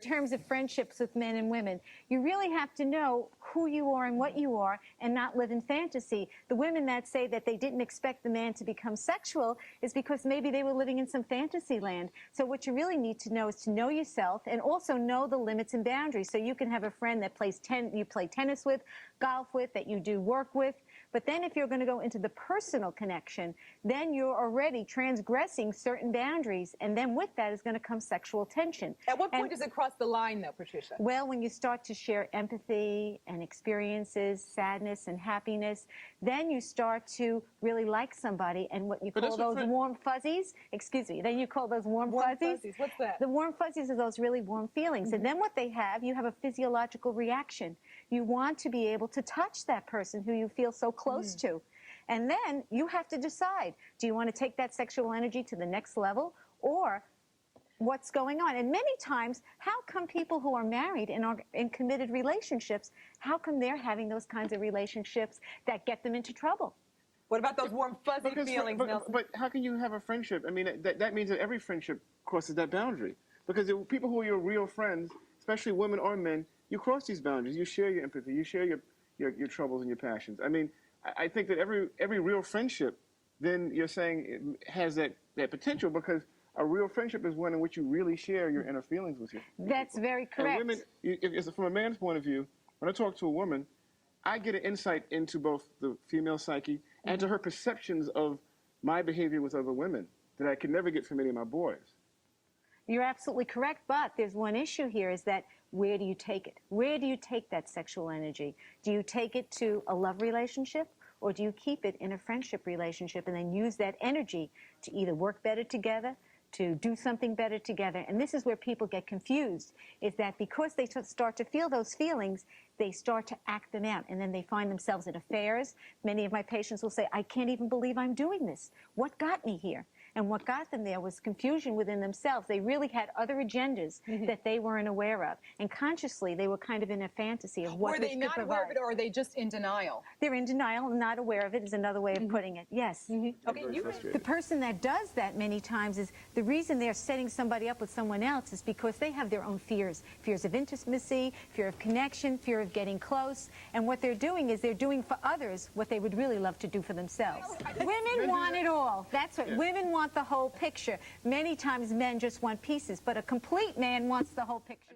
In terms of friendships with men and women, you really have to know who you are and what you are and not live in fantasy. The women that say that they didn't expect the man to become sexual is because maybe they were living in some fantasy land. So what you really need to know is to know yourself and also know the limits and boundaries. So you can have a friend that you play tennis with, golf with, that you do work with. But then if you're going to go into the personal connection, then you're already transgressing certain boundaries. And then with that is going to come sexual tension. At what point does it cross the line, though, Patricia? Well, when you start to share empathy and experiences, sadness and happiness, then you start to really like somebody, and what you call those warm fuzzies, then you call those warm fuzzies. What's that? The warm fuzzies are those really warm feelings. And then what they have, you have a physiological reaction. You want to be able to touch that person who you feel so close to. And then you have to decide, do you want to take that sexual energy to the next level, or what's going on? And many times, how come people who are married and are in committed relationships, how come they're having those kinds of relationships that get them into trouble? What about those warm, fuzzy feelings, Nelson? But how can you have a friendship? I mean, that means that every friendship crosses that boundary. Because there are people who are your real friends, especially women or men, you cross these boundaries. You share your empathy. You share your troubles and your passions. I mean, I think that every real friendship, then you're saying it has that potential, because a real friendship is one in which you really share your inner feelings with you. That's very correct. And women, from a man's point of view, when I talk to a woman, I get an insight into both the female psyche and to her perceptions of my behavior with other women that I could never get from any of my boys. You're absolutely correct, but there's one issue here, is that where do you take it? Where do you take that sexual energy? Do you take it to a love relationship, or do you keep it in a friendship relationship and then use that energy to either work better together, to do something better together? And this is where people get confused, is that because they start to feel those feelings, they start to act them out, and then they find themselves in affairs. Many of my patients will say, I can't even believe I'm doing this. What got me here? And what got them there was confusion within themselves. They really had other agendas that they weren't aware of. And consciously, they were kind of in a fantasy of what this could provide. Were they not aware of it, or are they just in denial? They're in denial and not aware of it is another way of putting it. Yes. Okay, the person that does that many times is the reason they're setting somebody up with someone else is because they have their own fears. Fears of intimacy, fear of connection, fear of getting close. And what they're doing is they're doing for others what they would really love to do for themselves. Women want it all. That's what women want, the whole picture. Many times men just want pieces, but a complete man wants the whole picture.